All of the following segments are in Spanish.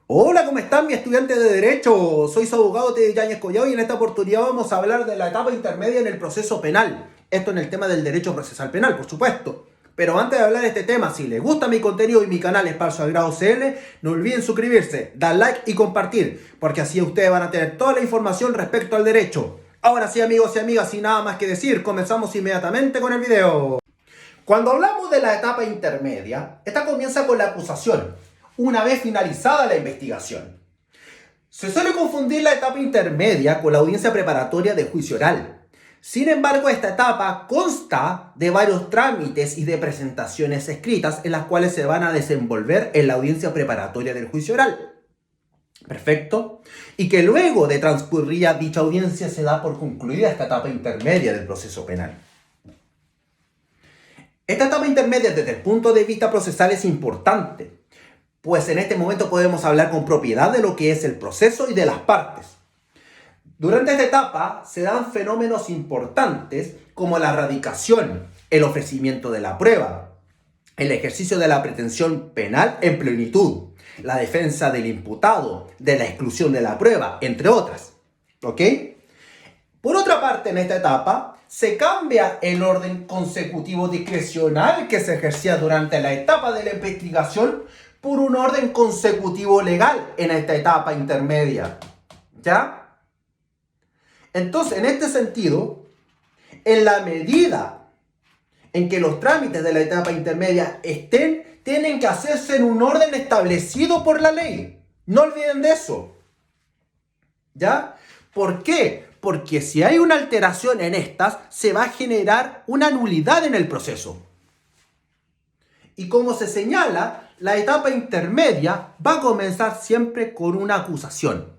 Hola, ¿cómo están, mi estudiante de Derecho? Soy su abogado Teddy Yáñez Collado y en esta oportunidad vamos a hablar de la etapa intermedia en el proceso penal. Esto en el tema del derecho procesal penal, por supuesto. Pero antes de hablar de este tema, si les gusta mi contenido y mi canal Esparzo Agrado CL, no olviden suscribirse, dar like y compartir, porque así ustedes van a tener toda la información respecto al derecho. Ahora sí, amigos y amigas, sin nada más que decir, comenzamos inmediatamente con el video. Cuando hablamos de la etapa intermedia, esta comienza con la acusación, una vez finalizada la investigación. Se suele confundir la etapa intermedia con la audiencia preparatoria de juicio oral. Sin embargo, esta etapa consta de varios trámites y de presentaciones escritas en las cuales se van a desenvolver en la audiencia preparatoria del juicio oral. Perfecto. Y que luego de transcurrida dicha audiencia se da por concluida esta etapa intermedia del proceso penal. Esta etapa intermedia desde el punto de vista procesal es importante, pues en este momento podemos hablar con propiedad de lo que es el proceso y de las partes. Durante esta etapa se dan fenómenos importantes como la radicación, el ofrecimiento de la prueba, el ejercicio de la pretensión penal en plenitud, la defensa del imputado, de la exclusión de la prueba, entre otras. ¿Ok? Por otra parte, en esta etapa se cambia el orden consecutivo discrecional que se ejercía durante la etapa de la investigación por un orden consecutivo legal en esta etapa intermedia. ¿Ya? Entonces, en este sentido, en la medida en que los trámites de la etapa intermedia tienen que hacerse en un orden establecido por la ley. No olviden de eso. ¿Ya? ¿Por qué? Porque si hay una alteración en estas, se va a generar una nulidad en el proceso. Y como se señala, la etapa intermedia va a comenzar siempre con una acusación.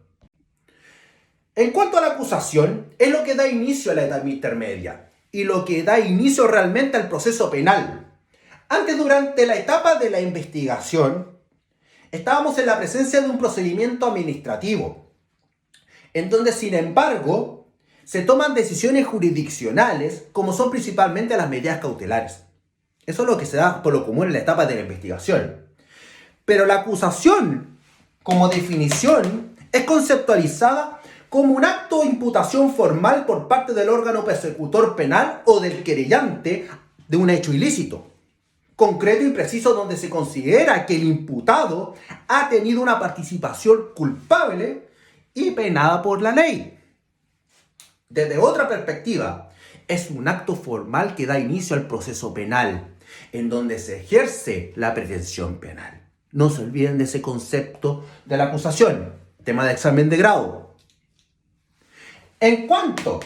En cuanto a la acusación, es lo que da inicio a la etapa intermedia y lo que da inicio realmente al proceso penal. Antes, durante la etapa de la investigación, estábamos en la presencia de un procedimiento administrativo, en donde, sin embargo, se toman decisiones jurisdiccionales, como son principalmente las medidas cautelares. Eso es lo que se da por lo común en la etapa de la investigación. Pero la acusación, como definición, es conceptualizada como un acto de imputación formal por parte del órgano persecutor penal o del querellante de un hecho ilícito, concreto y preciso, donde se considera que el imputado ha tenido una participación culpable y penada por la ley. Desde otra perspectiva, es un acto formal que da inicio al proceso penal, en donde se ejerce la pretensión penal. No se olviden de ese concepto de la acusación, tema de examen de grado. En cuanto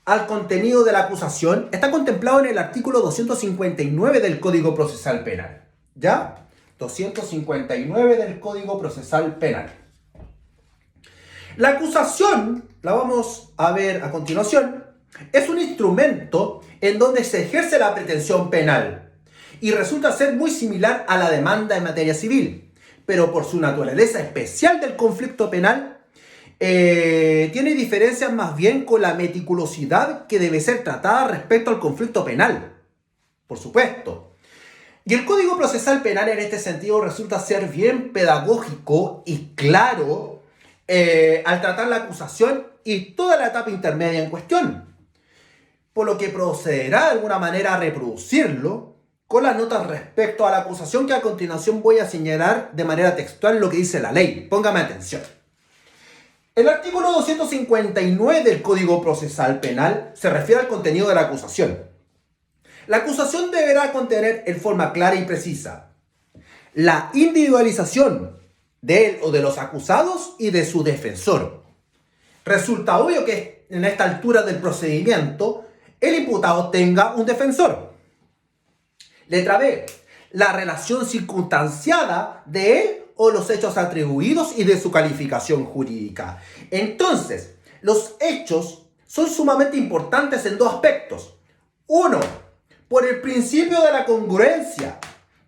al contenido de la acusación, está contemplado en el artículo 259 del Código Procesal Penal. ¿Ya? 259 del Código Procesal Penal. La acusación, la vamos a ver a continuación, es un instrumento en donde se ejerce la pretensión penal y resulta ser muy similar a la demanda en materia civil, pero por su naturaleza especial del conflicto penal, tiene diferencias más bien con la meticulosidad que debe ser tratada respecto al conflicto penal, por supuesto. Y el Código Procesal Penal en este sentido resulta ser bien pedagógico y claro al tratar la acusación y toda la etapa intermedia en cuestión, por lo que procederá de alguna manera a reproducirlo con las notas respecto a la acusación que a continuación voy a señalar de manera textual lo que dice la ley. Póngame atención. El artículo 259 del Código Procesal Penal se refiere al contenido de la acusación. La acusación deberá contener en forma clara y precisa la individualización de él o de los acusados y de su defensor. Resulta obvio que en esta altura del procedimiento el imputado tenga un defensor. Letra B. La relación circunstanciada de él o los hechos atribuidos y de su calificación jurídica. Entonces, los hechos son sumamente importantes en dos aspectos. Uno, por el principio de la congruencia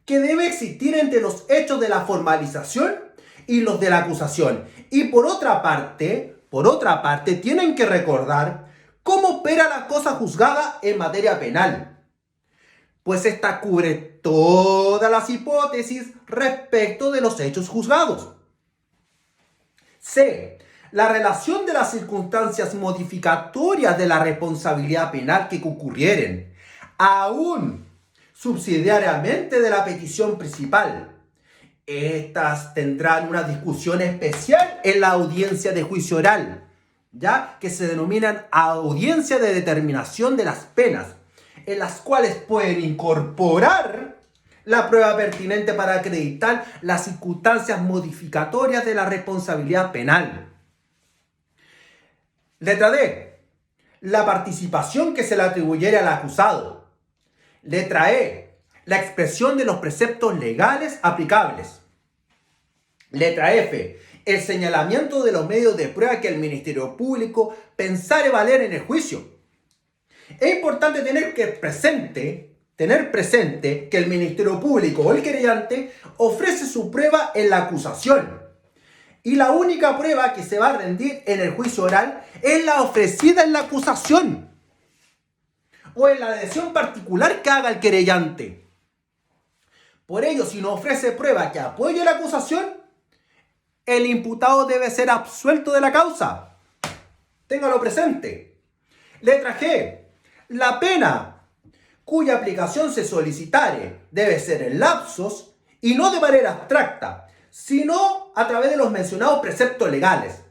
que debe existir entre los hechos de la formalización y los de la acusación. Y por otra parte, tienen que recordar cómo opera la cosa juzgada en materia penal, pues esta cubre todas las hipótesis respecto de los hechos juzgados. C. La relación de las circunstancias modificatorias de la responsabilidad penal que concurrieren, aún subsidiariamente de la petición principal. Estas tendrán una discusión especial en la audiencia de juicio oral, ya que se denominan audiencia de determinación de las penas, en las cuales pueden incorporar la prueba pertinente para acreditar las circunstancias modificatorias de la responsabilidad penal. Letra D. La participación que se le atribuyere al acusado. Letra E. La expresión de los preceptos legales aplicables. Letra F. El señalamiento de los medios de prueba que el Ministerio Público pensare valer en el juicio. Es importante tener presente que el Ministerio Público o el querellante ofrece su prueba en la acusación. Y la única prueba que se va a rendir en el juicio oral es la ofrecida en la acusación o en la adhesión particular que haga el querellante. Por ello, si no ofrece prueba que apoye la acusación, el imputado debe ser absuelto de la causa. Téngalo presente. Letra G. La pena cuya aplicación se solicitare debe ser en lapsos y no de manera abstracta, sino a través de los mencionados preceptos legales.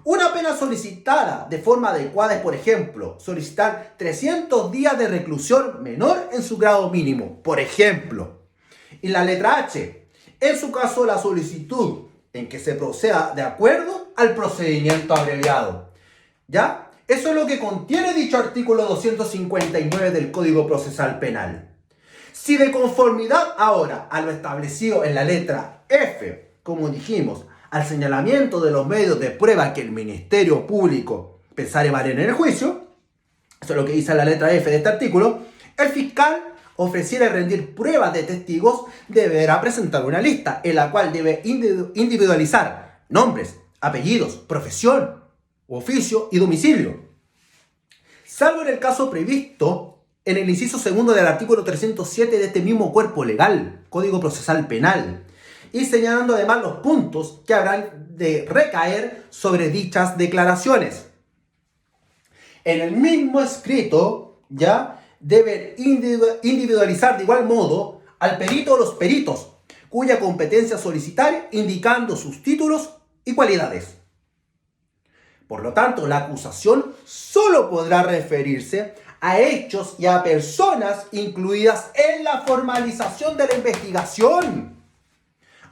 Una pena solicitada de forma adecuada es, por ejemplo, solicitar 300 días de reclusión menor en su grado mínimo, por ejemplo. Y la letra H, en su caso, la solicitud en que se proceda de acuerdo al procedimiento abreviado. ¿Ya? Eso es lo que contiene dicho artículo 259 del Código Procesal Penal. Si de conformidad ahora a lo establecido en la letra F, como dijimos, al señalamiento de los medios de prueba que el Ministerio Público pensare valer en el juicio, eso es lo que dice la letra F de este artículo, el fiscal ofreciera rendir pruebas de testigos, deberá presentar una lista en la cual debe individualizar nombres, apellidos, profesión, oficio y domicilio. Salvo en el caso previsto en el inciso segundo del artículo 307 de este mismo cuerpo legal, Código Procesal Penal, y señalando además los puntos que habrán de recaer sobre dichas declaraciones. En el mismo escrito, ya deben individualizar de igual modo al perito o los peritos, cuya competencia solicitar, indicando sus títulos y cualidades. Por lo tanto, la acusación solo podrá referirse a hechos y a personas incluidas en la formalización de la investigación,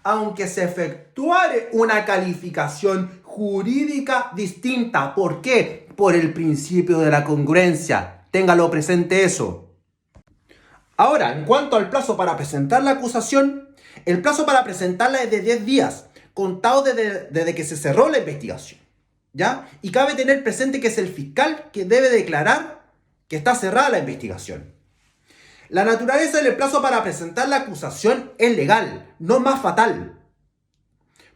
aunque se efectuare una calificación jurídica distinta. ¿Por qué? Por el principio de la congruencia. Téngalo presente eso. Ahora, en cuanto al plazo para presentar la acusación, el plazo para presentarla es de 10 días, contado desde que se cerró la investigación. ¿Ya? Y cabe tener presente que es el fiscal que debe declarar que está cerrada la investigación. La naturaleza del plazo para presentar la acusación es legal, no más fatal,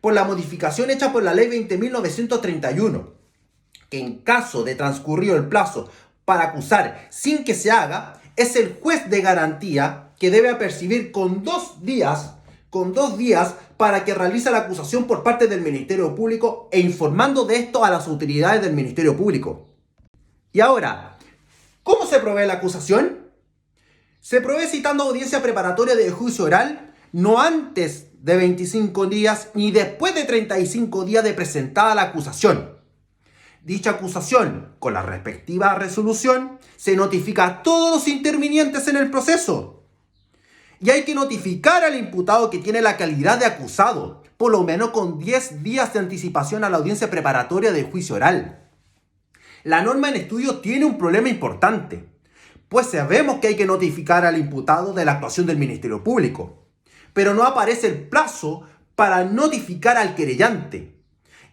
por la modificación hecha por la Ley 20.931, que en caso de transcurrido el plazo para acusar sin que se haga, es el juez de garantía que debe apercibir con dos días para que realice la acusación por parte del Ministerio Público e informando de esto a las autoridades del Ministerio Público. Y ahora, ¿cómo se provee la acusación? Se provee citando audiencia preparatoria de juicio oral no antes de 25 días ni después de 35 días de presentada la acusación. Dicha acusación, con la respectiva resolución, se notifica a todos los intervinientes en el proceso. Y hay que notificar al imputado que tiene la calidad de acusado, por lo menos con 10 días de anticipación a la audiencia preparatoria de juicio oral. La norma en estudio tiene un problema importante, pues sabemos que hay que notificar al imputado de la actuación del Ministerio Público, pero no aparece el plazo para notificar al querellante.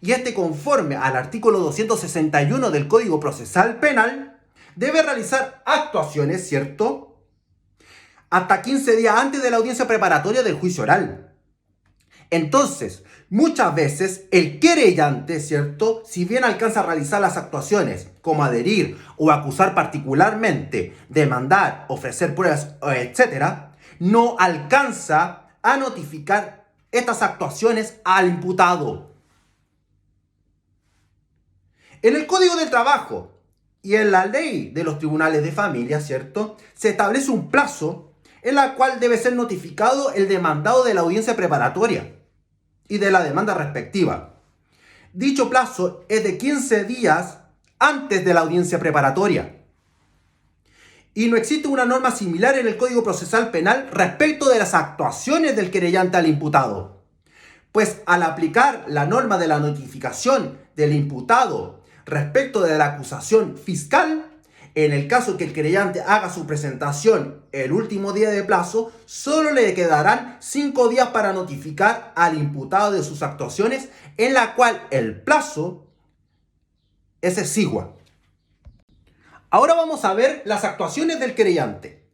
Y este, conforme al artículo 261 del Código Procesal Penal, debe realizar actuaciones, ¿cierto?, hasta 15 días antes de la audiencia preparatoria del juicio oral. Entonces, muchas veces el querellante, ¿cierto?, si bien alcanza a realizar las actuaciones como adherir o acusar particularmente, demandar, ofrecer pruebas, etc., no alcanza a notificar estas actuaciones al imputado. En el Código del Trabajo y en la ley de los tribunales de familia, ¿cierto?, se establece un plazo en el cual debe ser notificado el demandado de la audiencia preparatoria y de la demanda respectiva. Dicho plazo es de 15 días antes de la audiencia preparatoria. Y no existe una norma similar en el Código Procesal Penal respecto de las actuaciones del querellante al imputado. Pues al aplicar la norma de la notificación del imputado respecto de la acusación fiscal, en el caso que el querellante haga su presentación el último día de plazo, solo le quedarán 5 días para notificar al imputado de sus actuaciones, en la cual el plazo es exigua. Ahora vamos a ver las actuaciones del querellante.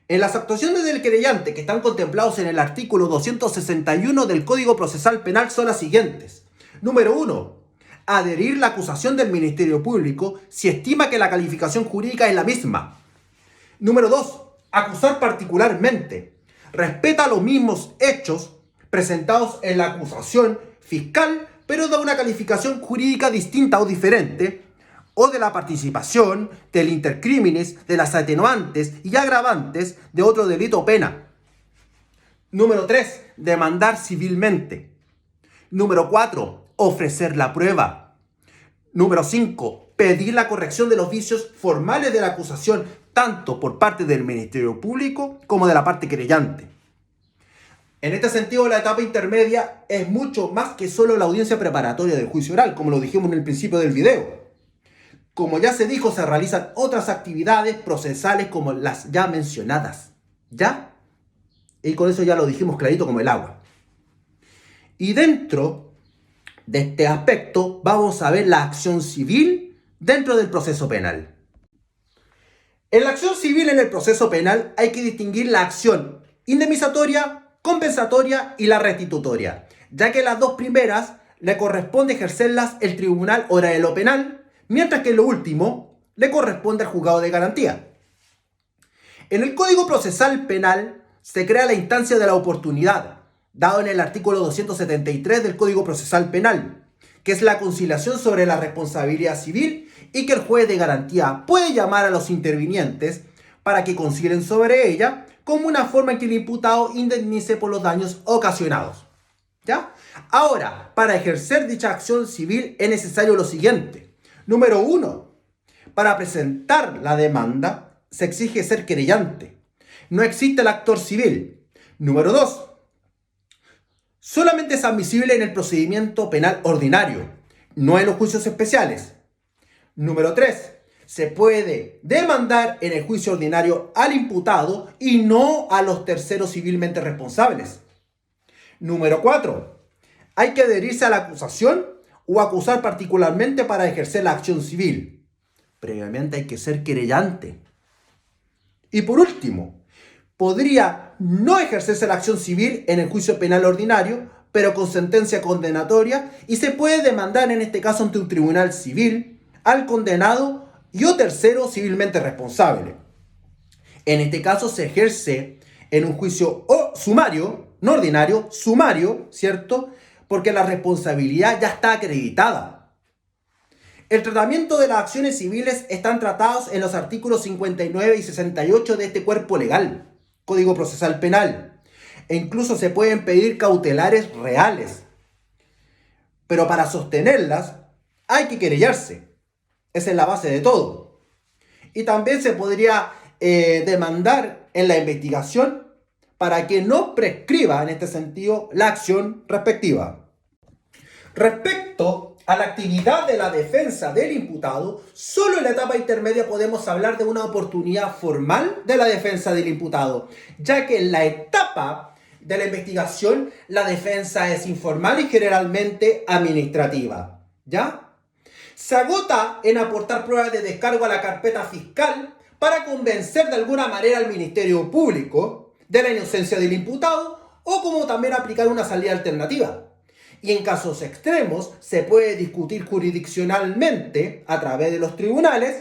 En las actuaciones del querellante que están contemplados en el artículo 261 del Código Procesal Penal son las siguientes. Número 1. Adherir la acusación del Ministerio Público si estima que la calificación jurídica es la misma. Número 2. Acusar particularmente. Respeta los mismos hechos presentados en la acusación fiscal, pero da una calificación jurídica distinta o diferente, o de la participación, del intercrímenes, de las atenuantes y agravantes de otro delito o pena. Número 3. Demandar civilmente. Número 4. Ofrecer la prueba. Número 5. Pedir la corrección de los vicios formales de la acusación, tanto por parte del Ministerio Público como de la parte querellante. En este sentido, la etapa intermedia es mucho más que solo la audiencia preparatoria del juicio oral, como lo dijimos en el principio del video. Como ya se dijo, se realizan otras actividades procesales como las ya mencionadas. ¿Ya? Y con eso ya lo dijimos clarito como el agua. Y dentro de este aspecto vamos a ver la acción civil dentro del proceso penal. En la acción civil en el proceso penal hay que distinguir la acción indemnizatoria, compensatoria y la restitutoria, ya que las dos primeras le corresponde ejercerlas el tribunal oral en lo penal, mientras que lo último le corresponde al juzgado de garantía. En el Código Procesal Penal se crea la instancia de la oportunidad, dado en el artículo 273 del Código Procesal Penal, que es la conciliación sobre la responsabilidad civil y que el juez de garantía puede llamar a los intervinientes para que concilien sobre ella como una forma en que el imputado indemnice por los daños ocasionados. ¿Ya? Ahora, para ejercer dicha acción civil es necesario lo siguiente. Número 1. Para presentar la demanda se exige ser querellante. No existe el actor civil. Número 2. Solamente es admisible en el procedimiento penal ordinario, no en los juicios especiales. Número 3. Se puede demandar en el juicio ordinario al imputado y no a los terceros civilmente responsables. Número 4. Hay que adherirse a la acusación o acusar particularmente para ejercer la acción civil. Previamente hay que ser querellante. Y por último, podría no ejercerse la acción civil en el juicio penal ordinario, pero con sentencia condenatoria, y se puede demandar en este caso ante un tribunal civil al condenado y o tercero civilmente responsable. En este caso se ejerce en un juicio sumario, no ordinario, sumario, ¿cierto? Porque la responsabilidad ya está acreditada. El tratamiento de las acciones civiles están tratados en los artículos 59 y 68 de este cuerpo legal, Código Procesal Penal, e incluso se pueden pedir cautelares reales. Pero para sostenerlas hay que querellarse. Esa es la base de todo. Y también se podría demandar en la investigación para que no prescriba en este sentido la acción respectiva. Respecto a la actividad de la defensa del imputado, solo en la etapa intermedia podemos hablar de una oportunidad formal de la defensa del imputado, ya que en la etapa de la investigación la defensa es informal y generalmente administrativa. ¿Ya? Se agota en aportar pruebas de descargo a la carpeta fiscal para convencer de alguna manera al Ministerio Público de la inocencia del imputado, o como también aplicar una salida alternativa. Y en casos extremos se puede discutir jurisdiccionalmente a través de los tribunales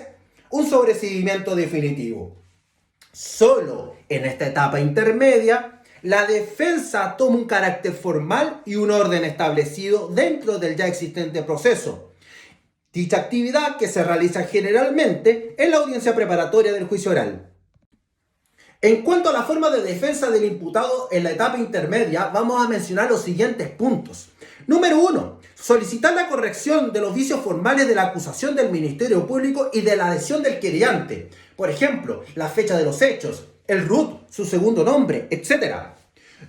un sobreseimiento definitivo. Solo en esta etapa intermedia la defensa toma un carácter formal y un orden establecido dentro del ya existente proceso. Dicha actividad que se realiza generalmente en la audiencia preparatoria del juicio oral. En cuanto a la forma de defensa del imputado en la etapa intermedia, vamos a mencionar los siguientes puntos. Número 1. Solicitar la corrección de los vicios formales de la acusación del Ministerio Público y de la adhesión del querellante. Por ejemplo, la fecha de los hechos, el RUT, su segundo nombre, etc.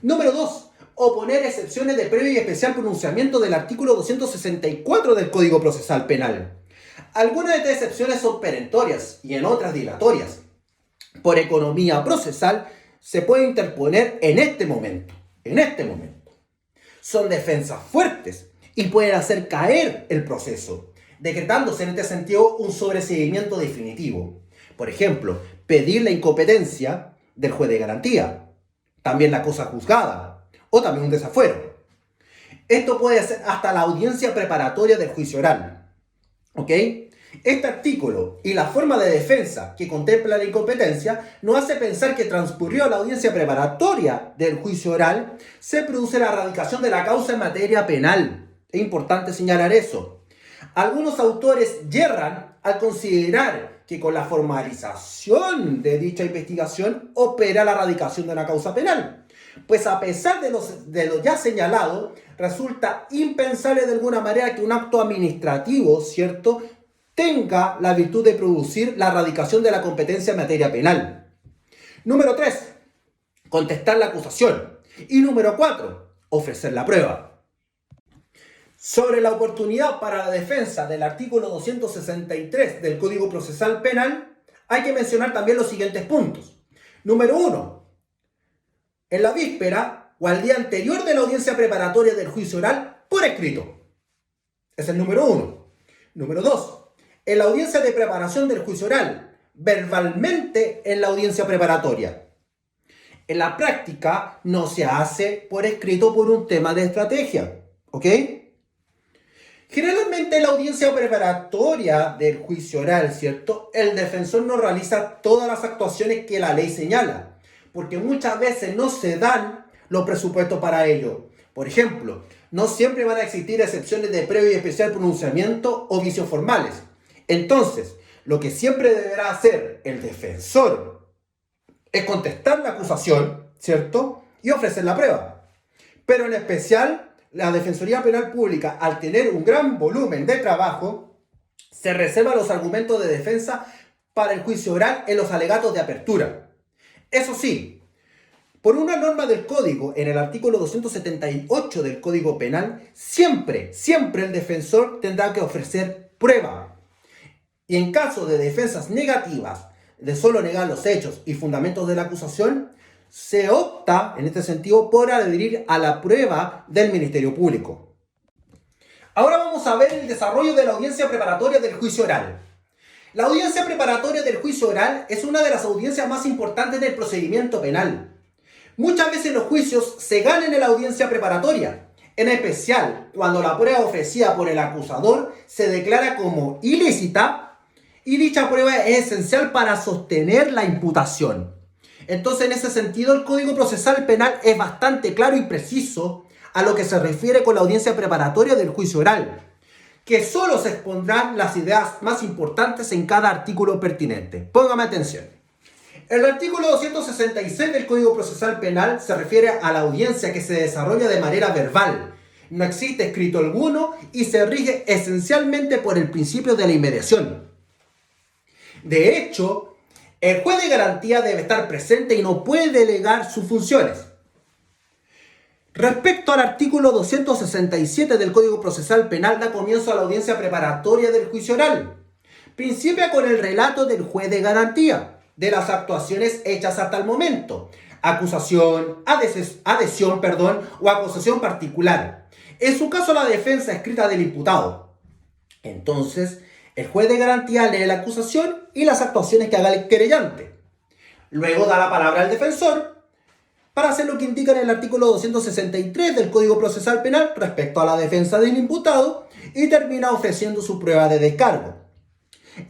Número 2. Oponer excepciones de previo y especial pronunciamiento del artículo 264 del Código Procesal Penal. Algunas de estas excepciones son perentorias y en otras dilatorias. Por economía procesal se puede interponer en este momento. Son defensas fuertes y pueden hacer caer el proceso, decretándose en este sentido un sobreseimiento definitivo. Por ejemplo, pedir la incompetencia del juez de garantía, también la cosa juzgada o también un desafuero. Esto puede ser hasta la audiencia preparatoria del juicio oral. ¿Ok? Este artículo y la forma de defensa que contempla la incompetencia nos hace pensar que transcurrió la audiencia preparatoria del juicio oral, se produce la erradicación de la causa en materia penal. Es importante señalar eso. Algunos autores yerran al considerar que con la formalización de dicha investigación opera la erradicación de una causa penal. Pues a pesar de lo ya señalado, resulta impensable de alguna manera que un acto administrativo, ¿cierto?, tenga la virtud de producir la erradicación de la competencia en materia penal. Número 3. Contestar la acusación. Y número 4. Ofrecer la prueba. Sobre la oportunidad para la defensa del artículo 263 del Código Procesal Penal, hay que mencionar también los siguientes puntos. Número 1. En la víspera o al día anterior de la audiencia preparatoria del juicio oral, por escrito. Es el número 1. Número 2. En la audiencia de preparación del juicio oral, verbalmente en la audiencia preparatoria. En la práctica no se hace por escrito por un tema de estrategia, ¿ok? Generalmente en la audiencia preparatoria del juicio oral, ¿cierto?, el defensor no realiza todas las actuaciones que la ley señala, porque muchas veces no se dan los presupuestos para ello. Por ejemplo, no siempre van a existir excepciones de previo y especial pronunciamiento o vicios formales. Entonces, lo que siempre deberá hacer el defensor es contestar la acusación, ¿cierto?, y ofrecer la prueba. Pero en especial, la Defensoría Penal Pública, al tener un gran volumen de trabajo, se reserva los argumentos de defensa para el juicio oral en los alegatos de apertura. Eso sí, por una norma del Código, en el artículo 278 del Código Penal, siempre el defensor tendrá que ofrecer prueba. Y en caso de defensas negativas, de solo negar los hechos y fundamentos de la acusación, se opta, en este sentido, por adherir a la prueba del Ministerio Público. Ahora vamos a ver el desarrollo de la audiencia preparatoria del juicio oral. La audiencia preparatoria del juicio oral es una de las audiencias más importantes del procedimiento penal. Muchas veces los juicios se ganan en la audiencia preparatoria, en especial cuando la prueba ofrecida por el acusador se declara como ilícita y dicha prueba es esencial para sostener la imputación. Entonces, en ese sentido, el Código Procesal Penal es bastante claro y preciso a lo que se refiere con la audiencia preparatoria del juicio oral, que solo se expondrán las ideas más importantes en cada artículo pertinente. Póngame atención. El artículo 266 del Código Procesal Penal se refiere a la audiencia que se desarrolla de manera verbal. No existe escrito alguno y se rige esencialmente por el principio de la inmediación. De hecho, el juez de garantía debe estar presente y no puede delegar sus funciones. Respecto al artículo 267 del Código Procesal Penal, da comienzo a la audiencia preparatoria del juicio oral. Principia con el relato del juez de garantía de las actuaciones hechas hasta el momento, acusación, adhesión, o acusación particular. En su caso, la defensa escrita del imputado. Entonces, el juez de garantía lee la acusación y las actuaciones que haga el querellante. Luego da la palabra al defensor para hacer lo que indica en el artículo 263 del Código Procesal Penal respecto a la defensa del imputado y termina ofreciendo su prueba de descargo.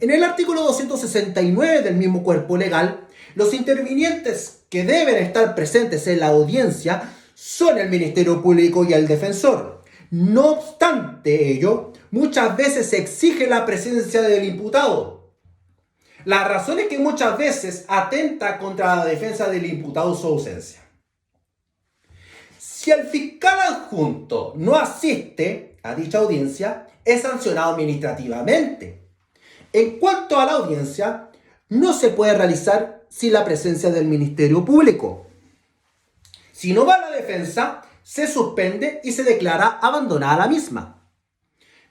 En el artículo 269 del mismo cuerpo legal, los intervinientes que deben estar presentes en la audiencia son el Ministerio Público y el defensor. No obstante ello, muchas veces se exige la presencia del imputado. La razón es que muchas veces atenta contra la defensa del imputado su ausencia. Si el fiscal adjunto no asiste a dicha audiencia, es sancionado administrativamente. En cuanto a la audiencia, no se puede realizar sin la presencia del Ministerio Público. Si no va a la defensa, se suspende y se declara abandonada la misma.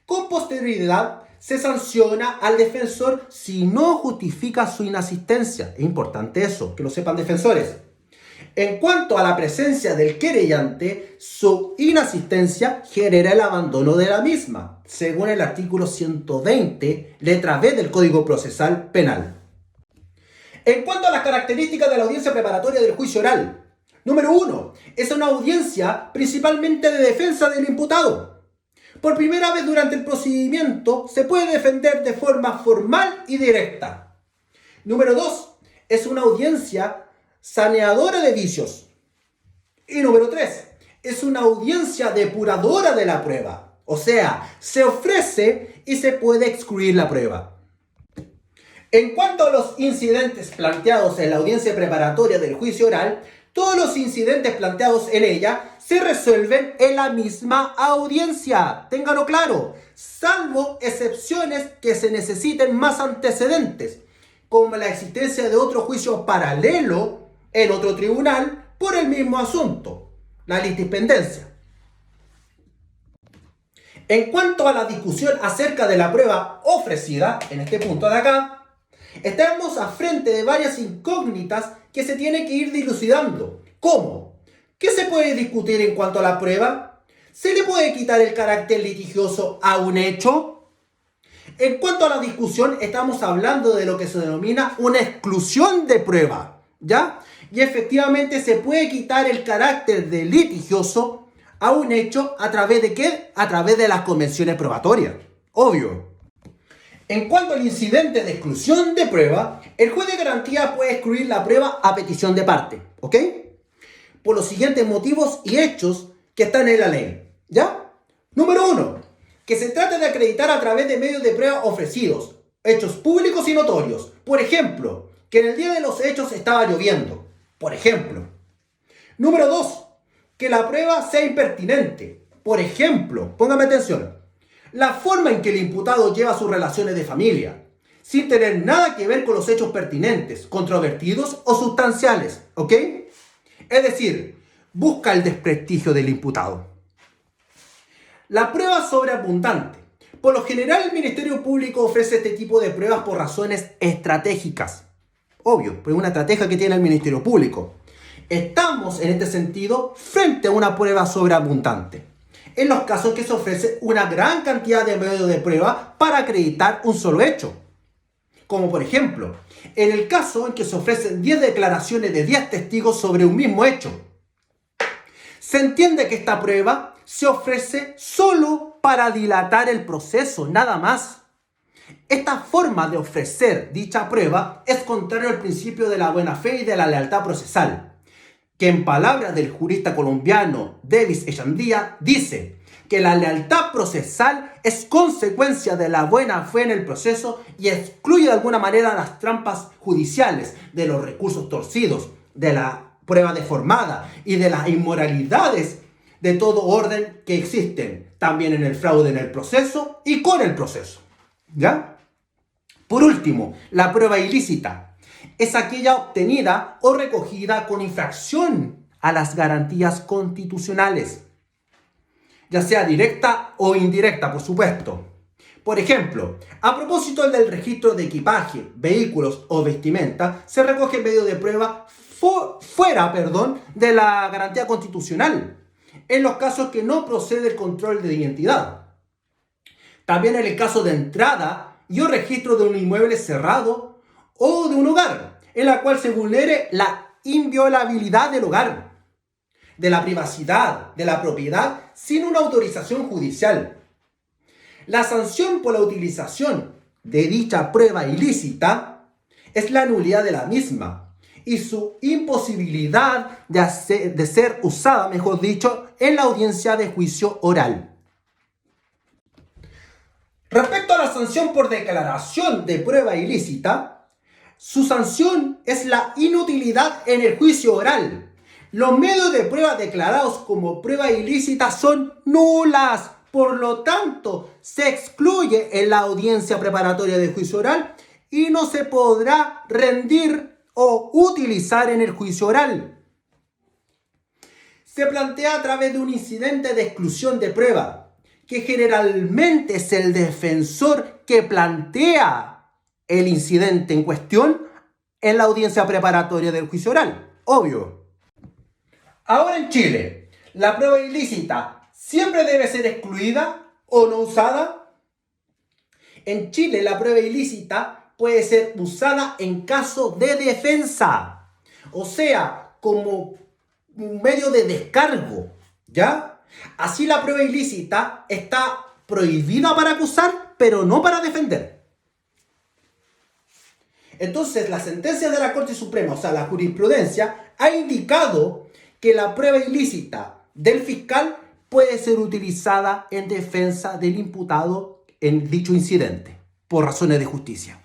Con posterioridad, se sanciona al defensor si no justifica su inasistencia. Es importante eso, que lo sepan defensores. En cuanto a la presencia del querellante, su inasistencia genera el abandono de la misma, según el artículo 120, letra B del Código Procesal Penal. En cuanto a las características de la audiencia preparatoria del juicio oral, número 1, es una audiencia principalmente de defensa del imputado. Por primera vez durante el procedimiento se puede defender de forma formal y directa. Número 2, es una audiencia saneadora de vicios. Y número 3, es una audiencia depuradora de la prueba. O sea, se ofrece y se puede excluir la prueba. En cuanto a los incidentes planteados en la audiencia preparatoria del juicio oral, todos los incidentes planteados en ella se resuelven en la misma audiencia. Ténganlo claro, salvo excepciones que se necesiten más antecedentes, como la existencia de otro juicio paralelo en otro tribunal por el mismo asunto, la litipendencia. En cuanto a la discusión acerca de la prueba ofrecida, en este punto de acá, estamos a frente de varias incógnitas que se tienen que ir dilucidando. ¿Cómo? ¿Qué se puede discutir en cuanto a la prueba? ¿Se le puede quitar el carácter litigioso a un hecho? En cuanto a la discusión, estamos hablando de lo que se denomina una exclusión de prueba, ¿ya? Y efectivamente se puede quitar el carácter de litigioso a un hecho ¿a través de qué? A través de las convenciones probatorias. Obvio. En cuanto al incidente de exclusión de prueba, el juez de garantía puede excluir la prueba a petición de parte, ¿ok? Por los siguientes motivos y hechos que están en la ley, ¿ya? Número 1, que se trate de acreditar a través de medios de prueba ofrecidos, hechos públicos y notorios. Por ejemplo, que en el día de los hechos estaba lloviendo. Por ejemplo. Número 2, que la prueba sea impertinente. Por ejemplo, póngame atención, la forma en que el imputado lleva sus relaciones de familia, sin tener nada que ver con los hechos pertinentes, controvertidos o sustanciales, ¿ok? Es decir, busca el desprestigio del imputado. La prueba sobreabundante. Por lo general, el Ministerio Público ofrece este tipo de pruebas por razones estratégicas. Obvio, pues una estrategia que tiene el Ministerio Público. Estamos, en este sentido, frente a una prueba sobreabundante. En los casos que se ofrece una gran cantidad de medios de prueba para acreditar un solo hecho. Como por ejemplo, en el caso en que se ofrecen 10 declaraciones de 10 testigos sobre un mismo hecho. Se entiende que esta prueba se ofrece solo para dilatar el proceso, nada más. Esta forma de ofrecer dicha prueba es contrario al principio de la buena fe y de la lealtad procesal, que en palabras del jurista colombiano Davis Echandía dice que la lealtad procesal es consecuencia de la buena fe en el proceso y excluye de alguna manera las trampas judiciales, de los recursos torcidos, de la prueba deformada y de las inmoralidades de todo orden que existen también en el fraude en el proceso y con el proceso. ¿Ya? Por último, la prueba ilícita es aquella obtenida o recogida con infracción a las garantías constitucionales, ya sea directa o indirecta, por supuesto. Por ejemplo, a propósito del registro de equipaje, vehículos o vestimenta, se recoge medio de prueba fuera de la garantía constitucional, en los casos que no procede el control de identidad. También en el caso de entrada y o registro de un inmueble cerrado o de un hogar, en la cual se vulnere la inviolabilidad del hogar, de la privacidad, de la propiedad, sin una autorización judicial. La sanción por la utilización de dicha prueba ilícita es la nulidad de la misma y su imposibilidad de ser usada, mejor dicho, en la audiencia de juicio oral. Respecto a la sanción por declaración de prueba ilícita, su sanción es la inutilidad en el juicio oral. Los medios de prueba declarados como prueba ilícita son nulas. Por lo tanto, se excluye en la audiencia preparatoria del juicio oral y no se podrá rendir o utilizar en el juicio oral. Se plantea a través de un incidente de exclusión de prueba, que generalmente es el defensor que plantea el incidente en cuestión en la audiencia preparatoria del juicio oral. Obvio. Ahora en Chile, ¿la prueba ilícita siempre debe ser excluida o no usada? En Chile, la prueba ilícita puede ser usada en caso de defensa, o sea, como un medio de descargo, ¿ya? Así la prueba ilícita está prohibida para acusar, pero no para defender. Entonces, la sentencia de la Corte Suprema, o sea, la jurisprudencia, ha indicado que la prueba ilícita del fiscal puede ser utilizada en defensa del imputado en dicho incidente, por razones de justicia.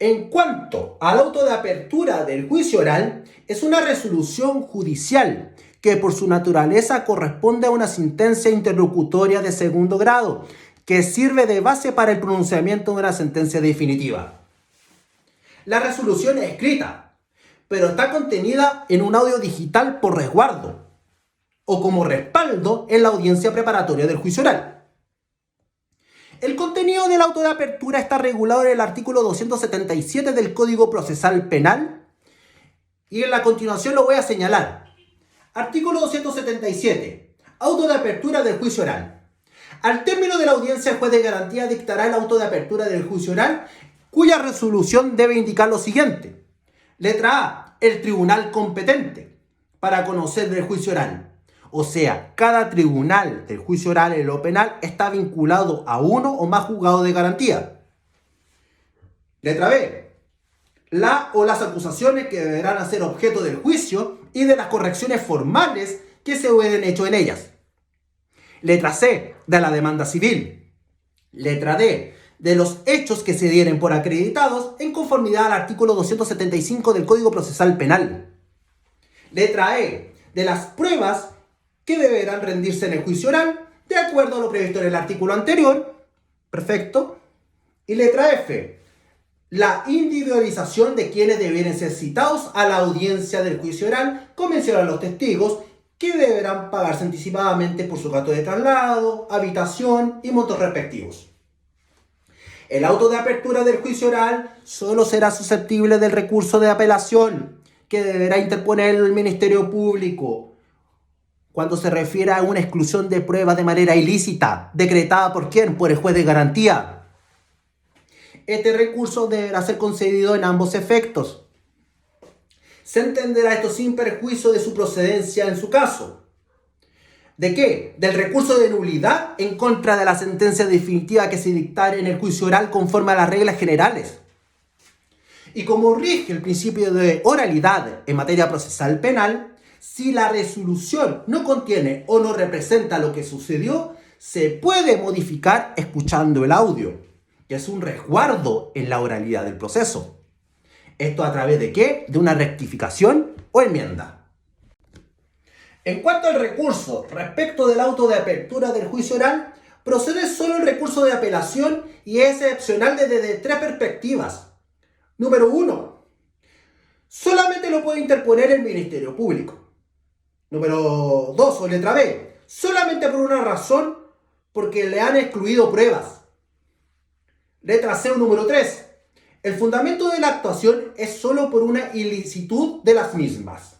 En cuanto al auto de apertura del juicio oral, es una resolución judicial que por su naturaleza corresponde a una sentencia interlocutoria de segundo grado, que sirve de base para el pronunciamiento de una sentencia definitiva. La resolución es escrita, pero está contenida en un audio digital por resguardo o como respaldo en la audiencia preparatoria del juicio oral. El contenido del auto de apertura está regulado en el artículo 277 del Código Procesal Penal y en la continuación lo voy a señalar. Artículo 277. Auto de apertura del juicio oral. Al término de la audiencia, el juez de garantía dictará el auto de apertura del juicio oral, cuya resolución debe indicar lo siguiente. Letra A. El tribunal competente para conocer del juicio oral. O sea, cada tribunal del juicio oral en lo penal está vinculado a uno o más juzgados de garantía. Letra B. La o las acusaciones que deberán hacer objeto del juicio y de las correcciones formales que se hubieran hecho en ellas. Letra C. De la demanda civil. Letra D. De los hechos que se dieren por acreditados en conformidad al artículo 275 del Código Procesal Penal. Letra E. De las pruebas que deberán rendirse en el juicio oral de acuerdo a lo previsto en el artículo anterior. Perfecto. Y letra F. La individualización de quienes deberán ser citados a la audiencia del juicio oral, con mención a los testigos que deberán pagarse anticipadamente por su gasto de traslado, habitación y montos respectivos. El auto de apertura del juicio oral solo será susceptible del recurso de apelación que deberá interponer el Ministerio Público cuando se refiere a una exclusión de pruebas de manera ilícita, decretada ¿por quién? Por el juez de garantía. Este recurso deberá ser concedido en ambos efectos. Se entenderá esto sin perjuicio de su procedencia en su caso. ¿De qué? Del recurso de nulidad en contra de la sentencia definitiva que se dictare en el juicio oral conforme a las reglas generales. Y como rige el principio de oralidad en materia procesal penal, si la resolución no contiene o no representa lo que sucedió, se puede modificar escuchando el audio, que es un resguardo en la oralidad del proceso. ¿Esto a través de qué? De una rectificación o enmienda. En cuanto al recurso respecto del auto de apertura del juicio oral, procede solo el recurso de apelación y es excepcional desde tres perspectivas. Número 1. Solamente lo puede interponer el Ministerio Público. Número 2, o letra B. Solamente por una razón, porque le han excluido pruebas. Letra C o número 3. El fundamento de la actuación es solo por una ilicitud de las mismas.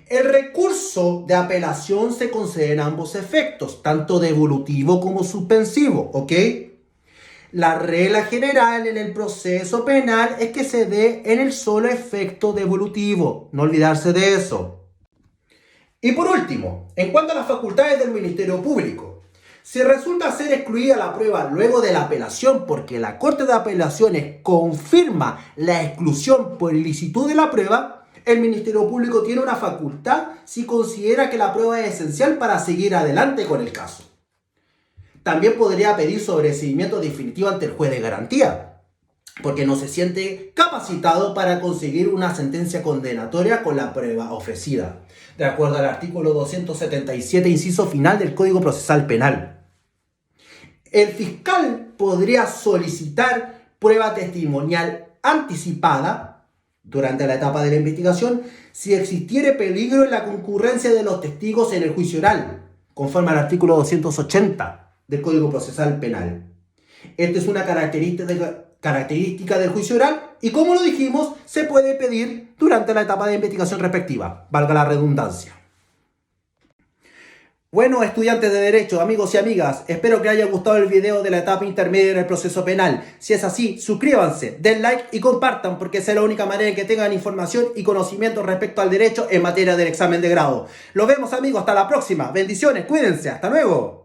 El recurso de apelación se concede en ambos efectos, tanto devolutivo como suspensivo, ¿ok? La regla general en el proceso penal es que se dé en el solo efecto devolutivo, no olvidarse de eso. Y por último, en cuanto a las facultades del Ministerio Público, si resulta ser excluida la prueba luego de la apelación porque la Corte de Apelaciones confirma la exclusión por ilicitud de la prueba, el Ministerio Público tiene una facultad si considera que la prueba es esencial para seguir adelante con el caso. también podría pedir sobreseimiento definitivo ante el juez de garantía, porque no se siente capacitado para conseguir una sentencia condenatoria con la prueba ofrecida, de acuerdo al artículo 277, inciso final del Código Procesal Penal. El fiscal podría solicitar prueba testimonial anticipada durante la etapa de la investigación si existiere peligro en la concurrencia de los testigos en el juicio oral, conforme al artículo 280 del Código Procesal Penal. Esta es una característica del juicio oral y, como lo dijimos, se puede pedir durante la etapa de investigación respectiva, valga la redundancia. Bueno, estudiantes de Derecho, amigos y amigas, espero que les haya gustado el video de la etapa intermedia en el proceso penal. Si es así, suscríbanse, den like y compartan, porque esa es la única manera en que tengan información y conocimiento respecto al derecho en materia del examen de grado. Los vemos, amigos, hasta la próxima. Bendiciones, cuídense, hasta luego.